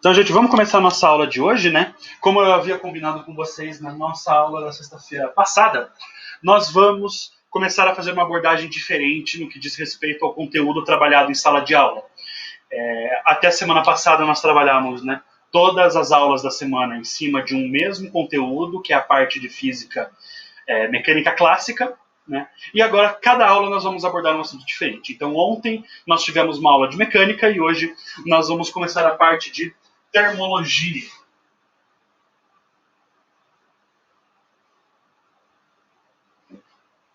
Então, gente, vamos começar a nossa aula de hoje, né? Como eu havia combinado com vocês na nossa aula da sexta-feira passada, nós vamos começar a fazer uma abordagem diferente no que diz respeito ao conteúdo trabalhado em sala de aula. Até a semana passada nós trabalhamos, né, todas as aulas da semana em cima de um mesmo conteúdo, que é a parte de física, mecânica clássica, né? E agora, cada aula nós vamos abordar um assunto diferente. Então, ontem nós tivemos uma aula de mecânica e hoje nós vamos começar a parte de termologia.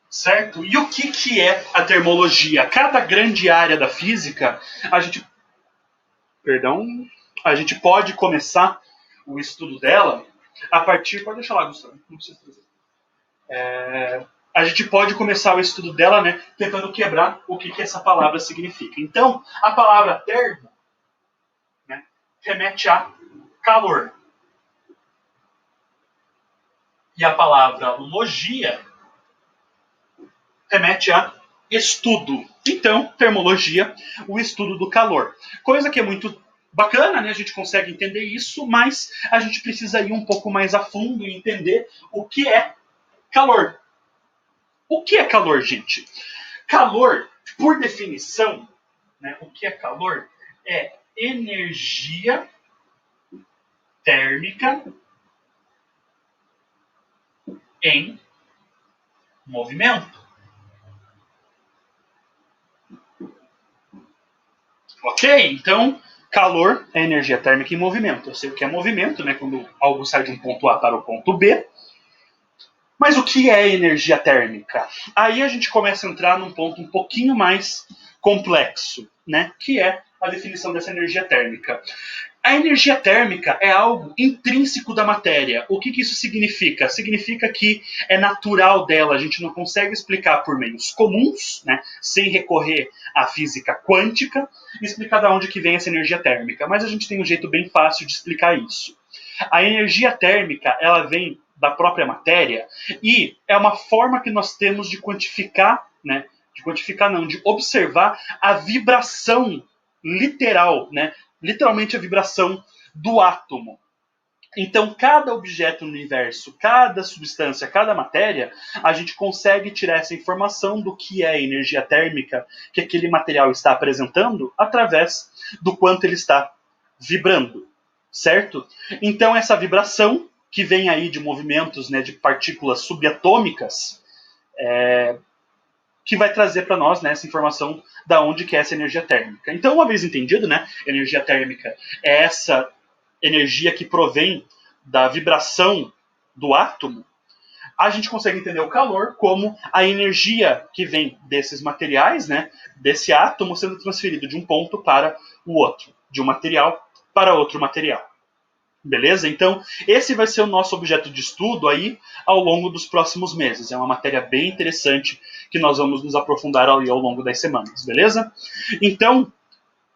Certo? E o que é a termologia? Cada grande área da física, a gente pode começar o estudo dela a partir... Pode deixar lá, Gustavo. Não precisa trazer. A gente pode começar o estudo dela, né, tentando quebrar o que essa palavra significa. Então, a palavra termo, né, remete a calor. E a palavra logia remete a estudo. Então, termologia, o estudo do calor. Coisa que é muito bacana, né? A gente consegue entender isso, mas a gente precisa ir um pouco mais a fundo e entender o que é calor. O que é calor, gente? Calor, por definição, né, o que é calor? É energia térmica em movimento. Ok? Então, calor é energia térmica em movimento. Eu sei o que é movimento, né? Quando algo sai de um ponto A para o ponto B. Mas o que é energia térmica? Aí a gente começa a entrar num ponto um pouquinho mais complexo, né? Que é a definição dessa energia térmica. A energia térmica é algo intrínseco da matéria. O que isso significa? Significa que é natural dela, a gente não consegue explicar por meios comuns, né, sem recorrer à física quântica, e explicar de onde que vem essa energia térmica. Mas a gente tem um jeito bem fácil de explicar isso. A energia térmica, ela vem da própria matéria e é uma forma que nós temos de quantificar, né, de observar a vibração literal, né, literalmente a vibração do átomo. Então, cada objeto no universo, cada substância, cada matéria, a gente consegue tirar essa informação do que é a energia térmica que aquele material está apresentando através do quanto ele está vibrando, certo? Então, essa vibração, que vem aí de movimentos, né, de partículas subatômicas, que vai trazer para nós, né, essa informação da onde que é essa energia térmica. Então, uma vez entendido, né, energia térmica é essa energia que provém da vibração do átomo, a gente consegue entender o calor como a energia que vem desses materiais, né, desse átomo sendo transferido de um ponto para o outro, de um material para outro material. Beleza? Então, esse vai ser o nosso objeto de estudo aí ao longo dos próximos meses. É uma matéria bem interessante que nós vamos nos aprofundar ali ao longo das semanas, beleza? Então,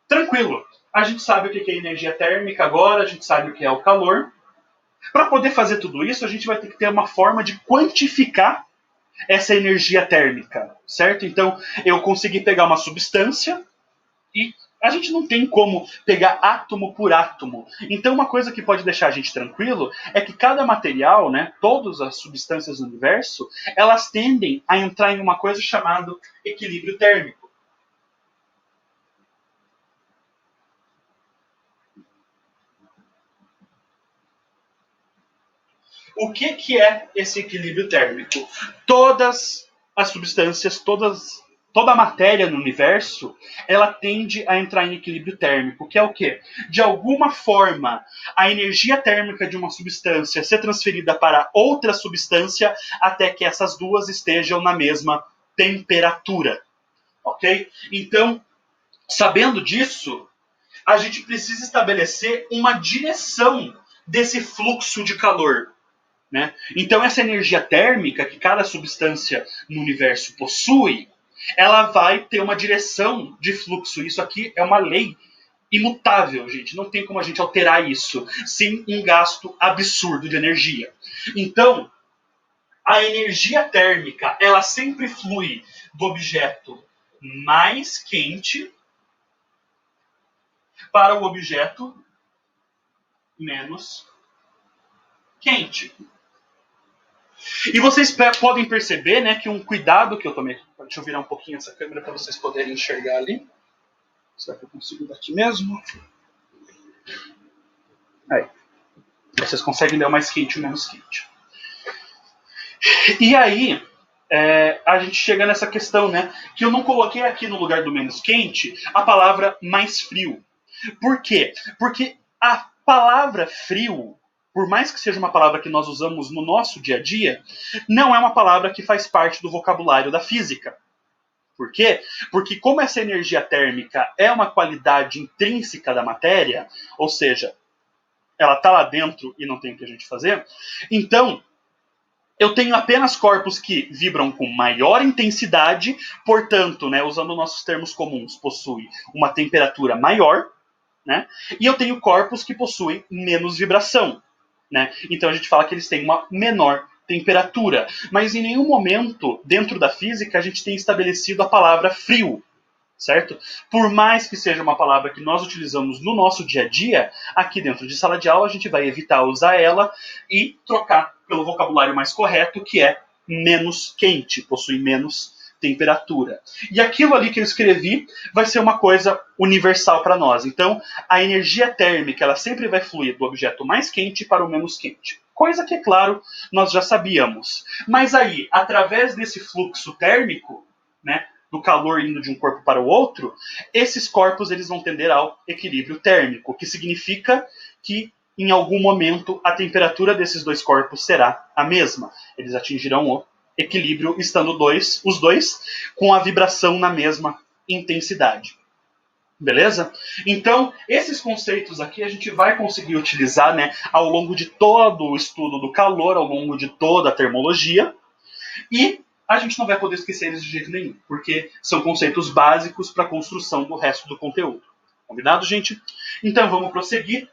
tranquilo. A gente sabe o que é energia térmica agora, a gente sabe o que é o calor. Para poder fazer tudo isso, a gente vai ter que ter uma forma de quantificar essa energia térmica, certo? Então, eu consegui pegar uma substância e a gente não tem como pegar átomo por átomo. Então, uma coisa que pode deixar a gente tranquilo é que cada material, né, todas as substâncias do universo, elas tendem a entrar em uma coisa chamada equilíbrio térmico. O que é esse equilíbrio térmico? Todas as substâncias, toda a matéria no universo, ela tende a entrar em equilíbrio térmico, que é o quê? De alguma forma, a energia térmica de uma substância ser transferida para outra substância até que essas duas estejam na mesma temperatura. Ok? Então, sabendo disso, a gente precisa estabelecer uma direção desse fluxo de calor. Né? Então, essa energia térmica que cada substância no universo possui, ela vai ter uma direção de fluxo. Isso aqui é uma lei imutável, gente. Não tem como a gente alterar isso sem um gasto absurdo de energia. Então, a energia térmica, ela sempre flui do objeto mais quente para o objeto menos quente. E vocês podem perceber, né, que um cuidado que eu tomei... Deixa eu virar um pouquinho essa câmera para vocês poderem enxergar ali. Será que eu consigo daqui mesmo? Aí. Vocês conseguem dar o mais quente e o menos quente. E aí, a gente chega nessa questão, né, que eu não coloquei aqui no lugar do menos quente a palavra mais frio. Por quê? Porque a palavra frio, por mais que seja uma palavra que nós usamos no nosso dia a dia, não é uma palavra que faz parte do vocabulário da física. Por quê? Porque como essa energia térmica é uma qualidade intrínseca da matéria, ou seja, ela está lá dentro e não tem o que a gente fazer, então eu tenho apenas corpos que vibram com maior intensidade, portanto, né, usando nossos termos comuns, possui uma temperatura maior, né, e eu tenho corpos que possuem menos vibração. Né? Então a gente fala que eles têm uma menor temperatura, mas em nenhum momento dentro da física a gente tem estabelecido a palavra frio, certo? Por mais que seja uma palavra que nós utilizamos no nosso dia a dia, aqui dentro de sala de aula a gente vai evitar usar ela e trocar pelo vocabulário mais correto, que é menos quente, possui menos temperatura. E aquilo ali que eu escrevi vai ser uma coisa universal para nós. Então, a energia térmica ela sempre vai fluir do objeto mais quente para o menos quente. Coisa que, é claro, nós já sabíamos. Mas aí, através desse fluxo térmico, né, do calor indo de um corpo para o outro, esses corpos eles vão tender ao equilíbrio térmico, que significa que em algum momento a temperatura desses dois corpos será a mesma. Eles atingirão o equilíbrio estando os dois com a vibração na mesma intensidade. Beleza? Então, esses conceitos aqui a gente vai conseguir utilizar, né, ao longo de todo o estudo do calor, ao longo de toda a termologia, e a gente não vai poder esquecer eles de jeito nenhum, porque são conceitos básicos para a construção do resto do conteúdo. Combinado, gente? Então, vamos prosseguir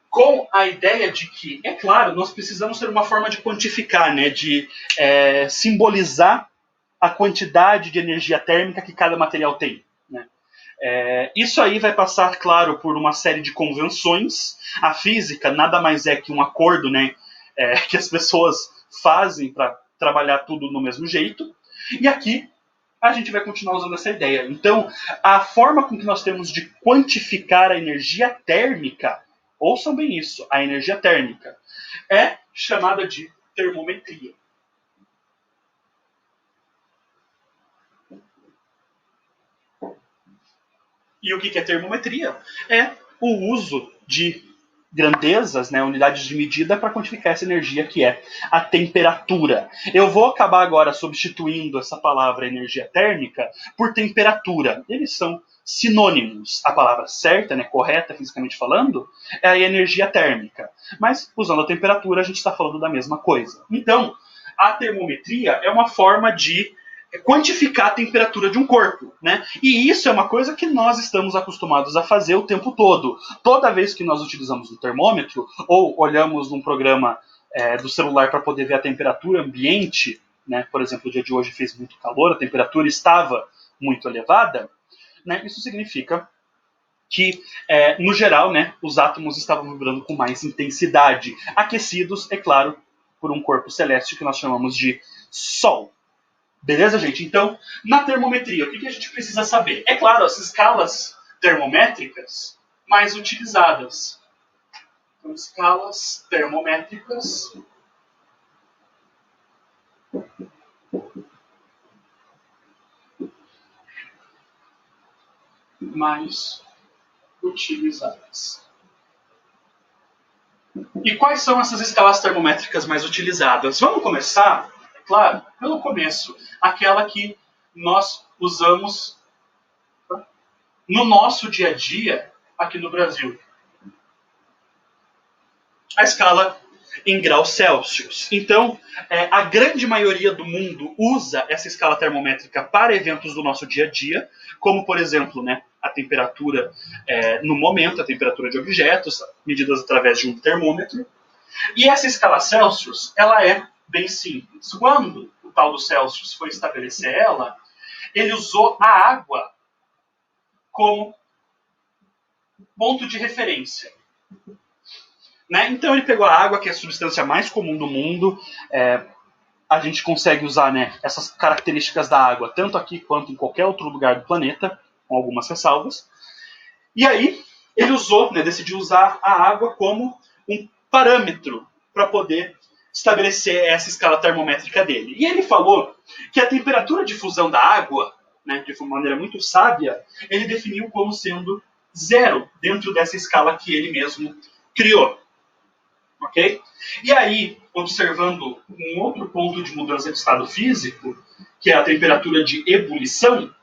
com a ideia de que, é claro, nós precisamos ter uma forma de quantificar, né, de simbolizar a quantidade de energia térmica que cada material tem. Né? Isso aí vai passar, claro, por uma série de convenções. A física nada mais é que um acordo, né, que as pessoas fazem para trabalhar tudo no mesmo jeito. E aqui a gente vai continuar usando essa ideia. Então, a forma com que nós temos de quantificar a energia térmica, ouçam bem isso, a energia térmica, é chamada de termometria. E o que é termometria? É o uso de grandezas, né, unidades de medida para quantificar essa energia que é a temperatura. Eu vou acabar agora substituindo essa palavra energia térmica por temperatura. Eles são sinônimos. A palavra certa, né, correta fisicamente falando, é a energia térmica. Mas usando a temperatura a gente está falando da mesma coisa. Então, a termometria é uma forma de quantificar a temperatura de um corpo, né? E isso é uma coisa que nós estamos acostumados a fazer o tempo todo. Toda vez que nós utilizamos um termômetro ou olhamos num programa do celular para poder ver a temperatura ambiente, né? Por exemplo, o dia de hoje fez muito calor, a temperatura estava muito elevada, né? Isso significa que, no geral, né, os átomos estavam vibrando com mais intensidade, aquecidos, é claro, por um corpo celeste que nós chamamos de Sol. Beleza, gente? Então, na termometria, o que a gente precisa saber? É claro, as escalas termométricas mais utilizadas. Então, escalas termométricas mais utilizadas. E quais são essas escalas termométricas mais utilizadas? Vamos começar, é claro, pelo começo. Aquela que nós usamos no nosso dia a dia aqui no Brasil. A escala em graus Celsius. Então, a grande maioria do mundo usa essa escala termométrica para eventos do nosso dia a dia, como, por exemplo, né, a temperatura no momento, a temperatura de objetos, medidas através de um termômetro. E essa escala Celsius, ela é bem simples. Quando o tal do Celsius foi estabelecer ela, ele usou a água como ponto de referência. né? Então ele pegou a água, que é a substância mais comum do mundo. A gente consegue usar, né, essas características da água tanto aqui quanto em qualquer outro lugar do planeta, com algumas ressalvas. E aí ele usou, né, decidiu usar a água como um parâmetro para poder estabelecer essa escala termométrica dele. E ele falou que a temperatura de fusão da água, né, de uma maneira muito sábia, ele definiu como sendo zero dentro dessa escala que ele mesmo criou. Ok? E aí, observando um outro ponto de mudança de estado físico, que é a temperatura de ebulição,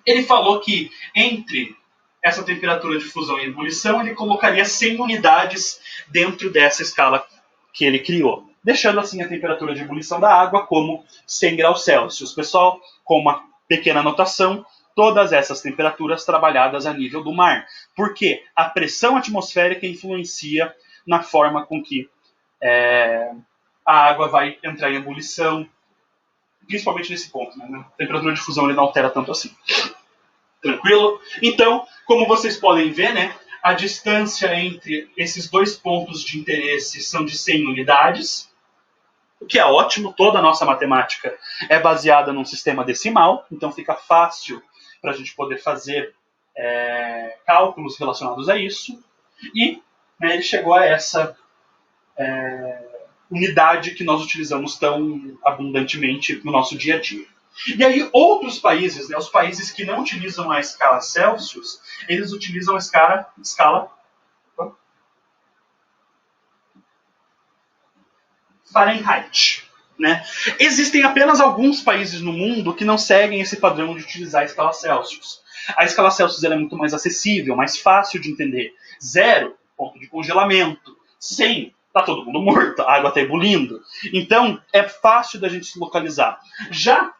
ele falou que entre essa temperatura de fusão e ebulição, ele colocaria 100 unidades dentro dessa escala que ele criou, deixando assim a temperatura de ebulição da água como 100 graus Celsius. Pessoal, com uma pequena anotação, todas essas temperaturas trabalhadas a nível do mar, porque a pressão atmosférica influencia na forma com que a água vai entrar em ebulição, principalmente nesse ponto, né? A temperatura de fusão ele não altera tanto assim. Tranquilo? Então, como vocês podem ver, né, a distância entre esses dois pontos de interesse são de 100 unidades, o que é ótimo. Toda a nossa matemática é baseada num sistema decimal, então fica fácil para a gente poder fazer cálculos relacionados a isso. E, né, ele chegou a essa unidade que nós utilizamos tão abundantemente no nosso dia a dia. E aí outros países, né, os países que não utilizam a escala Celsius, eles utilizam a escala Fahrenheit. Né? Existem apenas alguns países no mundo que não seguem esse padrão de utilizar a escala Celsius. A escala Celsius é muito mais acessível, mais fácil de entender. 0, ponto de congelamento. 100, está todo mundo morto, a água está ebulindo. Então, é fácil da gente se localizar. Já,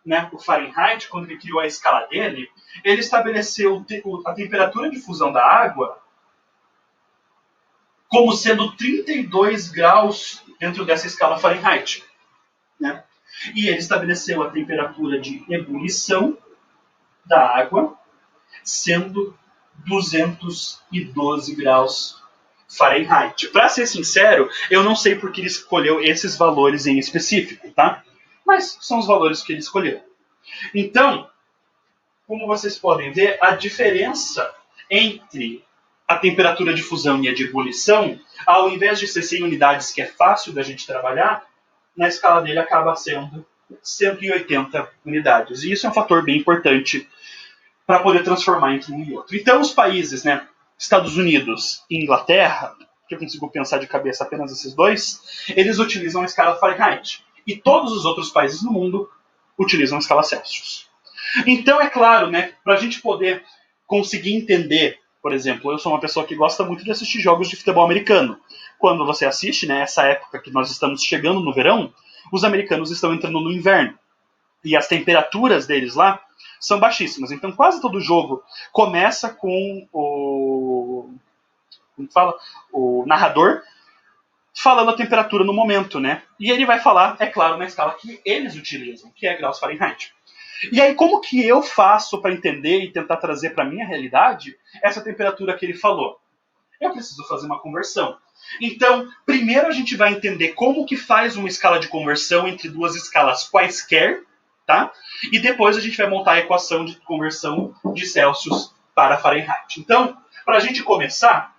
né, o Fahrenheit, quando ele criou a escala dele, ele estabeleceu a temperatura de fusão da água como sendo 32 graus dentro dessa escala Fahrenheit. Né? E ele estabeleceu a temperatura de ebulição da água sendo 212 graus Fahrenheit. Para ser sincero, eu não sei por que ele escolheu esses valores em específico, tá? Mas são os valores que ele escolheu. Então, como vocês podem ver, a diferença entre a temperatura de fusão e a de ebulição, ao invés de ser 100 unidades, que é fácil da gente trabalhar, na escala dele acaba sendo 180 unidades. E isso é um fator bem importante para poder transformar entre um e outro. Então, os países, né, Estados Unidos e Inglaterra, que eu consigo pensar de cabeça apenas esses dois, eles utilizam a escala Fahrenheit. E todos os outros países no mundo utilizam a escala Celsius. Então, é claro, né, para a gente poder conseguir entender, por exemplo, eu sou uma pessoa que gosta muito de assistir jogos de futebol americano. Quando você assiste, né, essa época que nós estamos chegando no verão, os americanos estão entrando no inverno. E as temperaturas deles lá são baixíssimas. Então, quase todo jogo começa com o narrador falando a temperatura no momento, né? E ele vai falar, é claro, na escala que eles utilizam, que é graus Fahrenheit. E aí, como que eu faço para entender e tentar trazer para a minha realidade essa temperatura que ele falou? Eu preciso fazer uma conversão. Então, primeiro a gente vai entender como que faz uma escala de conversão entre duas escalas quaisquer, tá? E depois a gente vai montar a equação de conversão de Celsius para Fahrenheit. Então, para a gente começar,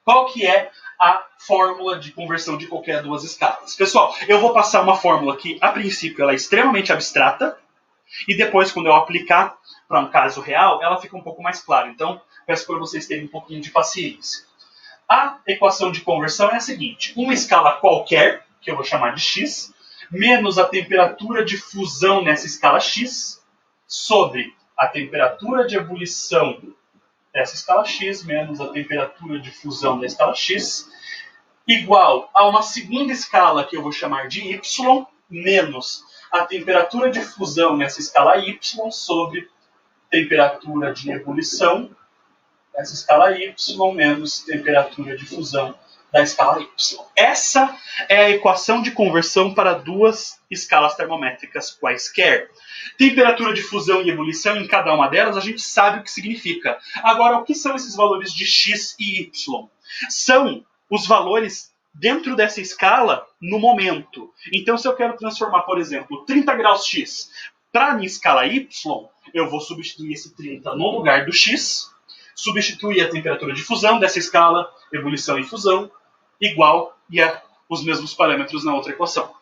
qual que é a fórmula de conversão de qualquer duas escalas? Pessoal, eu vou passar uma fórmula que, a princípio, ela é extremamente abstrata, e depois, quando eu aplicar para um caso real, ela fica um pouco mais clara. Então, peço para vocês terem um pouquinho de paciência. A equação de conversão é a seguinte: uma escala qualquer, que eu vou chamar de x, menos a temperatura de fusão nessa escala x, sobre a temperatura de ebulição dessa escala x, menos a temperatura de fusão da escala x, igual a uma segunda escala que eu vou chamar de y, menos a temperatura de fusão nessa escala y sobre temperatura de ebulição nessa escala y menos temperatura de fusão da escala y. Essa é a equação de conversão para duas escalas termométricas quaisquer. Temperatura de fusão e ebulição, em cada uma delas, a gente sabe o que significa. Agora, o que são esses valores de x e y? São os valores dentro dessa escala no momento. Então, se eu quero transformar, por exemplo, 30 graus X para a minha escala Y, eu vou substituir esse 30 no lugar do X, substituir a temperatura de fusão dessa escala, ebulição e fusão, igual e os mesmos parâmetros na outra equação.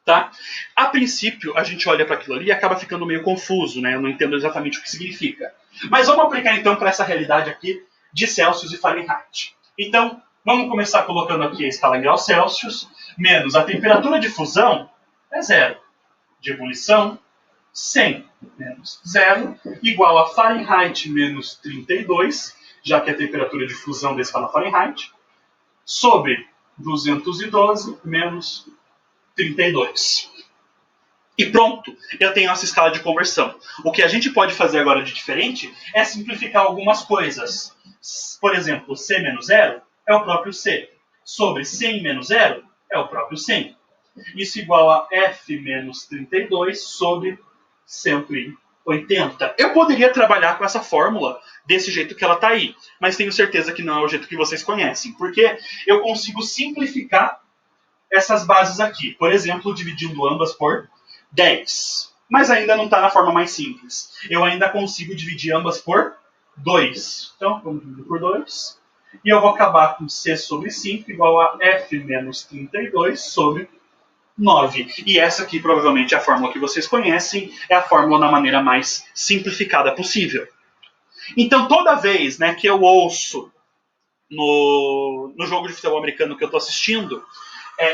Tá? A princípio, a gente olha para aquilo ali e acaba ficando meio confuso, né? Eu não entendo exatamente o que significa. Mas vamos aplicar então para essa realidade aqui de Celsius e Fahrenheit. Então, vamos começar colocando aqui a escala em graus Celsius, menos a temperatura de fusão é 0. De ebulição, 100 menos 0, igual a Fahrenheit menos 32, já que é a temperatura de fusão da escala Fahrenheit, sobre 212 menos 32. E pronto, eu tenho essa escala de conversão. O que a gente pode fazer agora de diferente é simplificar algumas coisas. Por exemplo, C menos 0 é o próprio C. Sobre 100 menos 0 é o próprio 100. Isso igual a F menos 32 sobre 180. Eu poderia trabalhar com essa fórmula desse jeito que ela está aí, mas tenho certeza que não é o jeito que vocês conhecem, porque eu consigo simplificar essas bases aqui. Por exemplo, dividindo ambas por 10. Mas ainda não está na forma mais simples. Eu ainda consigo dividir ambas por 2. Então, vamos dividir por 2. E eu vou acabar com C sobre 5 igual a F menos 32 sobre 9. E essa aqui provavelmente é a fórmula que vocês conhecem. É a fórmula na maneira mais simplificada possível. Então, toda vez, né, que eu ouço no jogo de futebol americano que eu estou assistindo,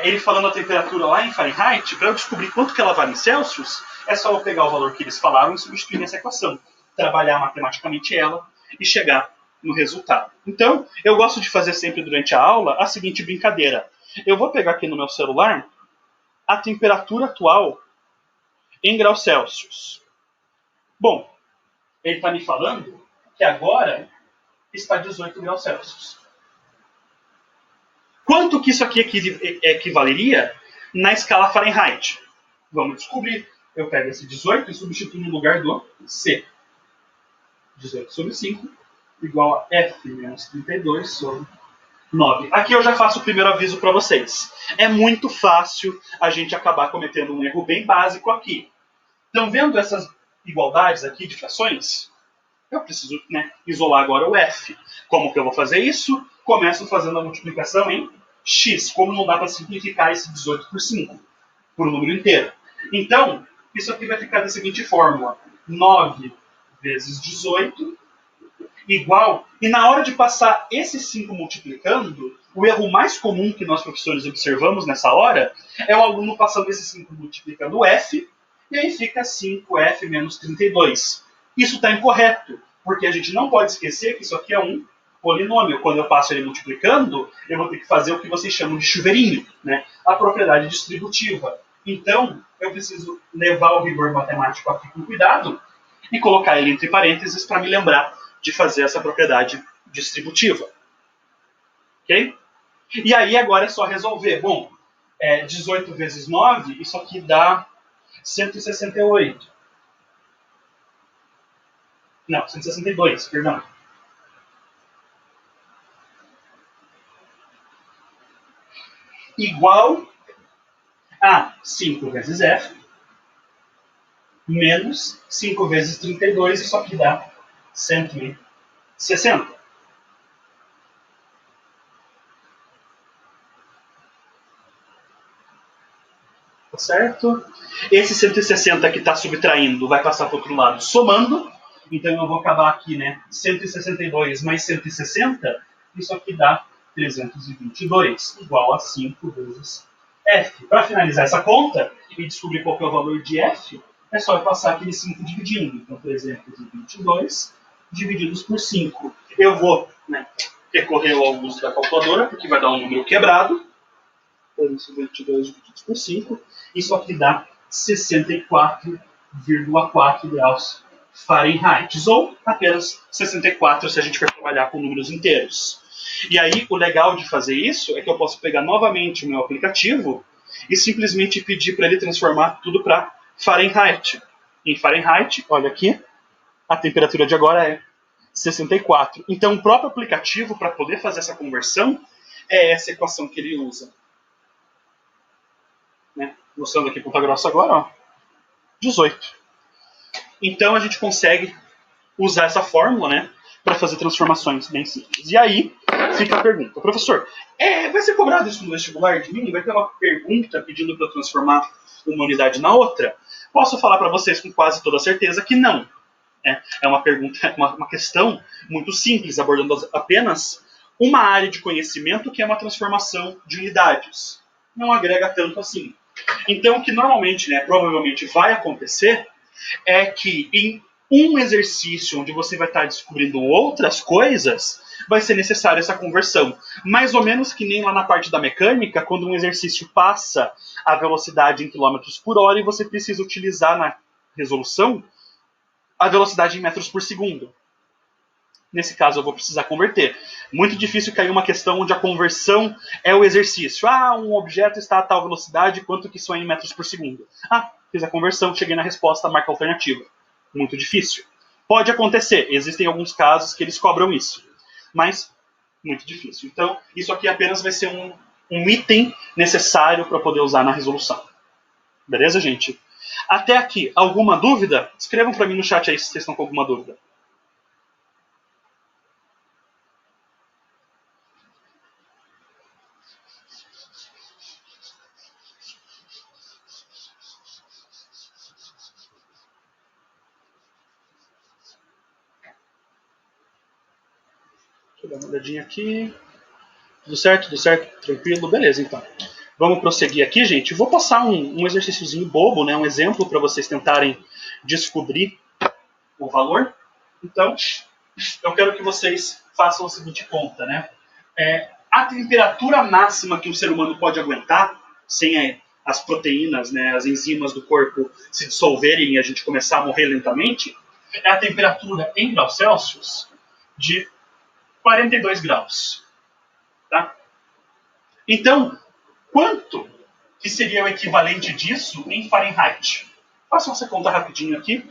ele falando a temperatura lá em Fahrenheit, para eu descobrir quanto que ela vale em Celsius, é só eu pegar o valor que eles falaram e substituir nessa equação. Trabalhar matematicamente ela e chegar no resultado. Então, eu gosto de fazer sempre durante a aula a seguinte brincadeira. Eu vou pegar aqui no meu celular a temperatura atual em graus Celsius. Bom, ele está me falando que agora está 18 graus Celsius. Quanto que isso aqui equivaleria na escala Fahrenheit? Vamos descobrir. Eu pego esse 18 e substituo no lugar do C. 18 sobre 5 igual a F menos 32 sobre 9. Aqui eu já faço o primeiro aviso para vocês. É muito fácil a gente acabar cometendo um erro bem básico aqui. Então, vendo essas igualdades aqui de frações, eu preciso, né, isolar agora o F. Como que eu vou fazer isso? Começo fazendo a multiplicação em X. Como não dá para simplificar esse 18 por 5, por um número inteiro. Então, isso aqui vai ficar da seguinte fórmula. 9 vezes 18 igual... E na hora de passar esse 5 multiplicando, o erro mais comum que nós professores observamos nessa hora é o aluno passando esse 5 multiplicando o F, e aí fica 5F menos 32. Isso está incorreto, porque a gente não pode esquecer que isso aqui é um polinômio. Quando eu passo ele multiplicando, eu vou ter que fazer o que vocês chamam de chuveirinho, né? A propriedade distributiva. Então, eu preciso levar o rigor matemático aqui com cuidado e colocar ele entre parênteses para me lembrar de fazer essa propriedade distributiva. Ok? E aí agora é só resolver. Bom, 18 vezes 9, isso aqui dá 168. Não, 162, perdão. Igual a 5 vezes F menos 5 vezes 32, isso aqui dá 160. Certo? Esse 160 que está subtraindo vai passar para o outro lado somando. Então eu vou acabar aqui, né? 162 mais 160, isso aqui dá 322, igual a 5 vezes F. Para finalizar essa conta e descobrir qual que é o valor de F, é só eu passar aquele 5 dividindo. Então 322 divididos por 5. Eu vou, né, recorrer ao uso da calculadora, porque vai dar um número quebrado. 22 divididos por 5. Isso aqui dá 64,4 graus Fahrenheit. Ou apenas 64 se a gente for trabalhar com números inteiros. E aí, o legal de fazer isso é que eu posso pegar novamente o meu aplicativo e simplesmente pedir para ele transformar tudo para Fahrenheit. Em Fahrenheit, olha aqui, a temperatura de agora é 64. Então, o próprio aplicativo, para poder fazer essa conversão, é essa equação que ele usa. Né? Mostrando aqui ponta grossa agora, ó, 18. Então a gente consegue usar essa fórmula, né, para fazer transformações bem simples. E aí fica a pergunta, professor, vai ser cobrado isso no vestibular de mim? Vai ter uma pergunta pedindo para eu transformar uma unidade na outra? Posso falar para vocês com quase toda certeza que não. É uma pergunta, uma questão muito simples, abordando apenas uma área de conhecimento que é uma transformação de unidades. Não agrega tanto assim. Então, o que normalmente, né, provavelmente vai acontecer é que em um exercício onde você vai estar descobrindo outras coisas, vai ser necessária essa conversão. Mais ou menos que nem lá na parte da mecânica, quando um exercício passa a velocidade em quilômetros por hora e você precisa utilizar na resolução a velocidade em metros por segundo. Nesse caso, eu vou precisar converter. Muito difícil cair uma questão onde a conversão é o exercício. Um objeto está a tal velocidade, quanto que isso é em metros por segundo? Fiz a conversão, cheguei na resposta, marca alternativa. Muito difícil. Pode acontecer, existem alguns casos que eles cobram isso. Mas, muito difícil. Então, isso aqui apenas vai ser um item necessário para poder usar na resolução. Beleza, gente? Até aqui, alguma dúvida? Escrevam para mim no chat aí se vocês estão com alguma dúvida. Deixa eu dar uma olhadinha aqui. Tudo certo? Tudo certo? Tranquilo? Beleza, então. Vamos prosseguir aqui, gente. Vou passar um exercíciozinho bobo, né? Um exemplo para vocês tentarem descobrir o valor. Então, eu quero que vocês façam a seguinte conta, né? A temperatura máxima que o ser humano pode aguentar, sem as proteínas, né, as enzimas do corpo se dissolverem e a gente começar a morrer lentamente, é a temperatura em graus Celsius de 42 graus. Tá? Então, quanto que seria o equivalente disso em Fahrenheit? Façam essa conta rapidinho aqui,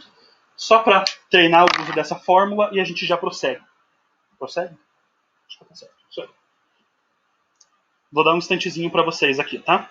só para treinar o uso dessa fórmula e a gente já prossegue. Prossegue? Acho que tá certo. Isso aí. Vou dar um instantezinho para vocês aqui, tá?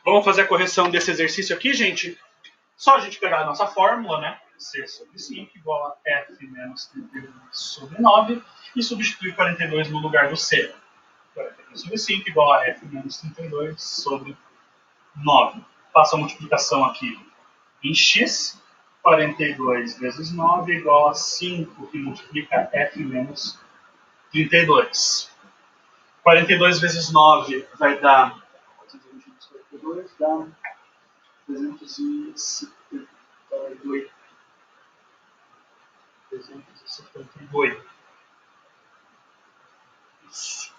Vamos fazer a correção desse exercício aqui, gente? Só a gente pegar a nossa fórmula, né? C sobre 5 igual a F menos 32 sobre 9 e substituir 42 no lugar do C. 42 sobre 5 igual a F menos 32 sobre 9. Faço a multiplicação aqui em x. 42 vezes 9 igual a 5, que multiplica F menos 32. 42 vezes 9 vai dar... 422 dá 378. 378. Isso.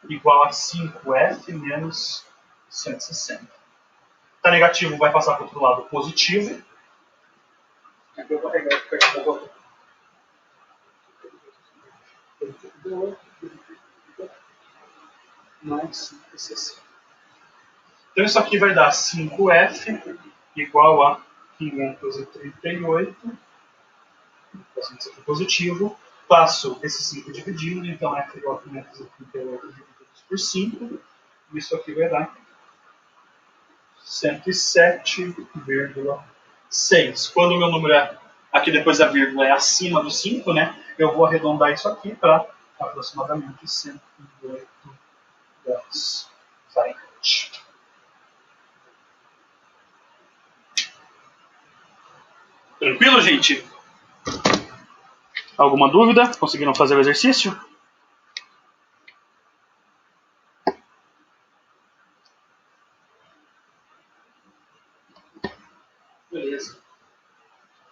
Igual a 5F menos 160. Tá negativo, vai passar para o outro lado positivo. Aqui eu vou pegar o botão. Mais 160. Então isso aqui vai dar 5F igual a 538. Passo isso aqui positivo. Passo esse 5 dividindo, então F igual a 538 dividido por 5. Isso aqui vai dar 107,6. Quando o meu número é aqui depois da vírgula é acima do 5, né? Eu vou arredondar isso aqui para aproximadamente 108 graus Fahrenheit. Tranquilo, gente? Alguma dúvida? Conseguiram fazer o exercício? Beleza.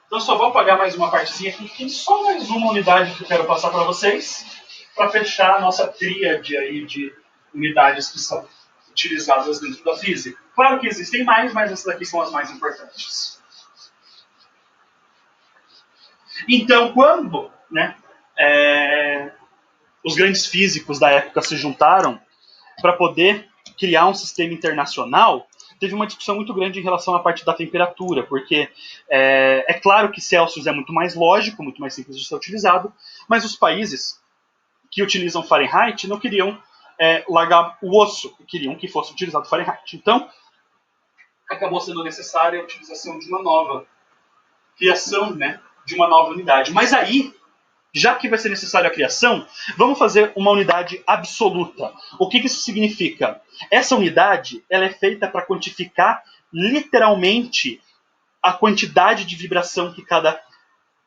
Então só vou apagar mais uma partezinha aqui. Tem só mais uma unidade que eu quero passar para vocês, para fechar a nossa tríade aí de unidades que são utilizadas dentro da física. Claro que existem mais, mas essas aqui são as mais importantes. Então, quando os grandes físicos da época se juntaram para poder criar um sistema internacional, teve uma discussão muito grande em relação à parte da temperatura, porque é claro que Celsius é muito mais lógico, muito mais simples de ser utilizado, mas os países que utilizam Fahrenheit não queriam largar o osso, queriam que fosse utilizado Fahrenheit. Então, acabou sendo necessária a utilização de uma nova criação, de uma nova unidade. Mas aí, já que vai ser necessária a criação, vamos fazer uma unidade absoluta. O que isso significa? Essa unidade ela é feita para quantificar literalmente a quantidade de vibração que cada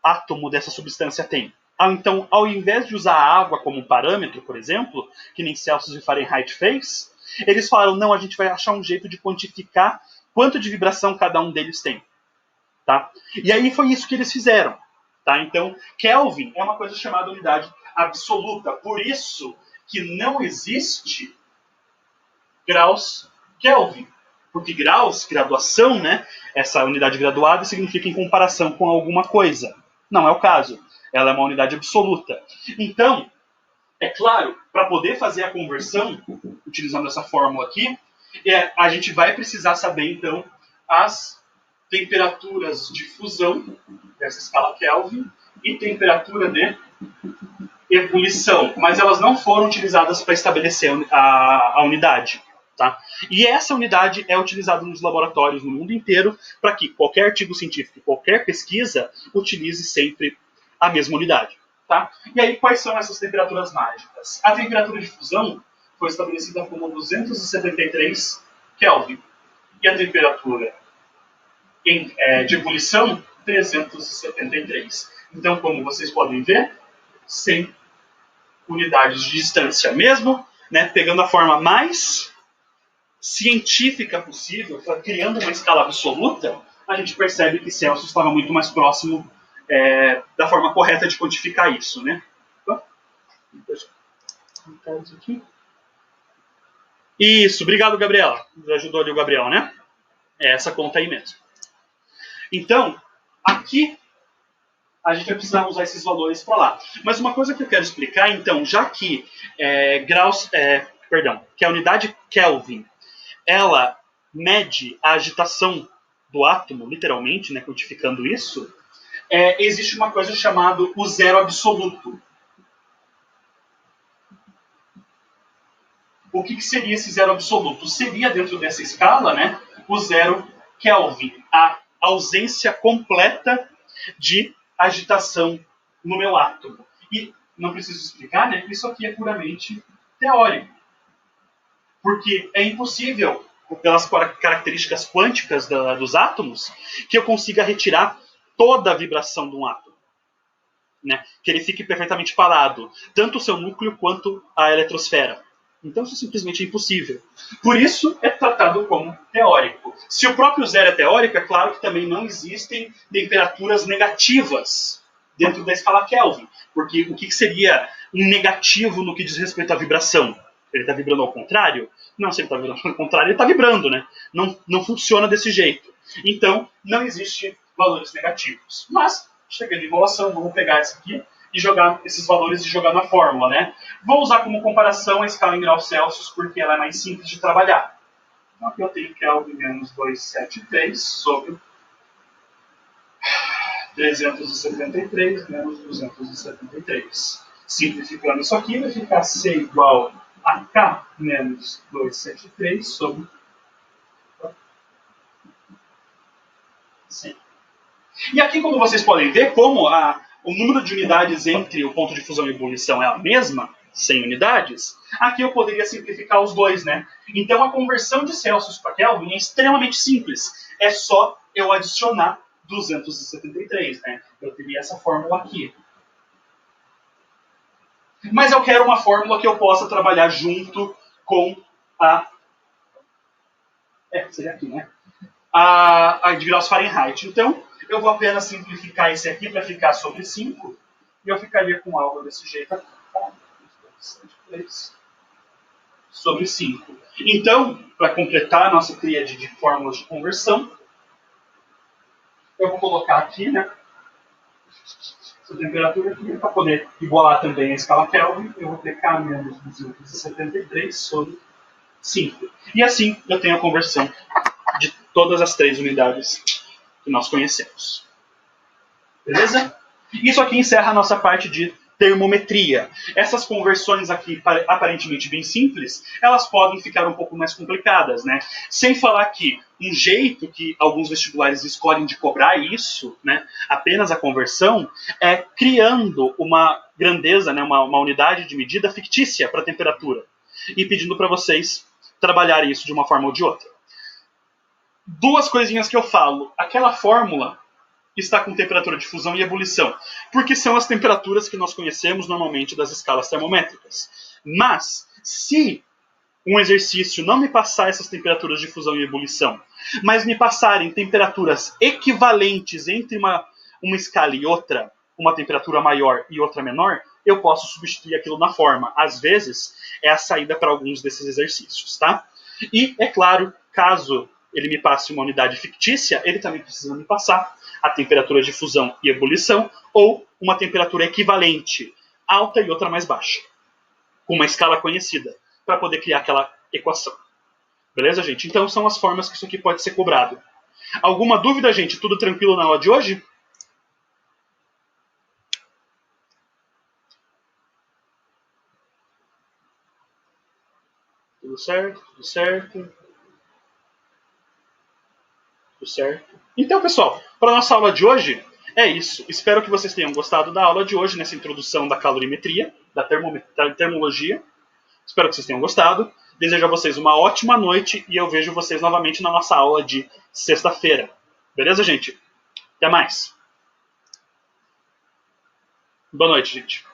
átomo dessa substância tem. Então, ao invés de usar a água como parâmetro, por exemplo, que nem Celsius e Fahrenheit fez, eles falaram, não, a gente vai achar um jeito de quantificar quanto de vibração cada um deles tem. Tá? E aí foi isso que eles fizeram. Tá? Então, Kelvin é uma coisa chamada unidade absoluta. Por isso que não existe graus Kelvin. Porque graus, graduação, essa unidade graduada significa em comparação com alguma coisa. Não é o caso. Ela é uma unidade absoluta. Então, é claro, para poder fazer a conversão, utilizando essa fórmula aqui, a gente vai precisar saber, então, as temperaturas de fusão, dessa escala Kelvin, e temperatura de ebulição. Mas elas não foram utilizadas para estabelecer a unidade. Tá? E essa unidade é utilizada nos laboratórios no mundo inteiro para que qualquer artigo científico, qualquer pesquisa, utilize sempre a mesma unidade. Tá? E aí, quais são essas temperaturas mágicas? A temperatura de fusão foi estabelecida como 273 Kelvin. E a temperatura de ebulição, 373. Então, como vocês podem ver, 100 unidades de distância. Mesmo pegando a forma mais científica possível, criando uma escala absoluta, a gente percebe que Celsius estava muito mais próximo da forma correta de quantificar isso. Isso, obrigado, Gabriela. Ajudou ali o Gabriel, né? É essa conta aí mesmo. Então, aqui a gente vai precisar usar esses valores para lá. Mas uma coisa que eu quero explicar, então, já que que a unidade Kelvin, ela mede a agitação do átomo, literalmente, quantificando isso, existe uma coisa chamada o zero absoluto. O que seria esse zero absoluto? Seria, dentro dessa escala, o zero Kelvin, a ausência completa de agitação no meu átomo. E não preciso explicar, que isso aqui é puramente teórico. Porque é impossível, pelas características quânticas dos átomos, que eu consiga retirar toda a vibração de um átomo. Que ele fique perfeitamente parado, tanto o seu núcleo quanto a eletrosfera. Então isso simplesmente é impossível. Por isso é tratado como teórico. Se o próprio zero é teórico, é claro que também não existem temperaturas negativas dentro da escala Kelvin. Porque o que seria um negativo no que diz respeito à vibração? Ele está vibrando ao contrário? Não, se ele está vibrando ao contrário, ele está vibrando, né? Não funciona desse jeito. Então, não existe valores negativos. Mas, chega de enrolação, vamos pegar isso aqui e jogar esses valores e jogar na fórmula, né? Vou usar como comparação a escala em graus Celsius porque ela é mais simples de trabalhar. Então aqui eu tenho Kelvin menos 273 sobre 373 menos 273. Simplificando isso aqui, vai ficar C igual a K menos 273 sobre 100. E aqui, como vocês podem ver, como o número de unidades entre o ponto de fusão e ebulição é a mesma, 100 unidades, aqui eu poderia simplificar os dois, né? Então a conversão de Celsius para Kelvin é extremamente simples. É só eu adicionar 273, né? Eu teria essa fórmula aqui. Mas eu quero uma fórmula que eu possa trabalhar junto com a... seria aqui, né? A de graus Fahrenheit. Então, eu vou apenas simplificar esse aqui para ficar sobre 5. E eu ficaria com algo desse jeito aqui. Tá? Sobre 5. Então, para completar a nossa tríade de fórmulas de conversão, eu vou colocar aqui, né? Essa temperatura aqui, para poder igualar também a escala Kelvin, eu vou ter K menos 273 sobre 5. E assim eu tenho a conversão de todas as 3 unidades que nós conhecemos. Beleza? Isso aqui encerra a nossa parte de termometria. Essas conversões aqui, aparentemente bem simples, elas podem ficar um pouco mais complicadas, né? Sem falar que um jeito que alguns vestibulares escolhem de cobrar isso, né, apenas a conversão, é criando uma grandeza, né, uma unidade de medida fictícia para a temperatura e pedindo para vocês trabalharem isso de uma forma ou de outra. Duas coisinhas que eu falo. Aquela fórmula está com temperatura de fusão e ebulição, porque são as temperaturas que nós conhecemos normalmente das escalas termométricas. Mas, se um exercício não me passar essas temperaturas de fusão e ebulição, mas me passarem temperaturas equivalentes entre uma escala e outra, uma temperatura maior e outra menor, eu posso substituir aquilo na forma. Às vezes, é a saída para alguns desses exercícios, tá? E, é claro, caso ele me passe uma unidade fictícia, ele também precisa me passar a temperatura de fusão e ebulição ou uma temperatura equivalente, alta e outra mais baixa, com uma escala conhecida, para poder criar aquela equação. Beleza, gente? Então são as formas que isso aqui pode ser cobrado. Alguma dúvida, gente? Tudo tranquilo na aula de hoje? Tudo certo? Tudo certo? Tudo certo? Então, pessoal, para a nossa aula de hoje, é isso. Espero que vocês tenham gostado da aula de hoje, nessa introdução da calorimetria, da termologia. Espero que vocês tenham gostado. Desejo a vocês uma ótima noite e eu vejo vocês novamente na nossa aula de sexta-feira. Beleza, gente? Até mais. Boa noite, gente.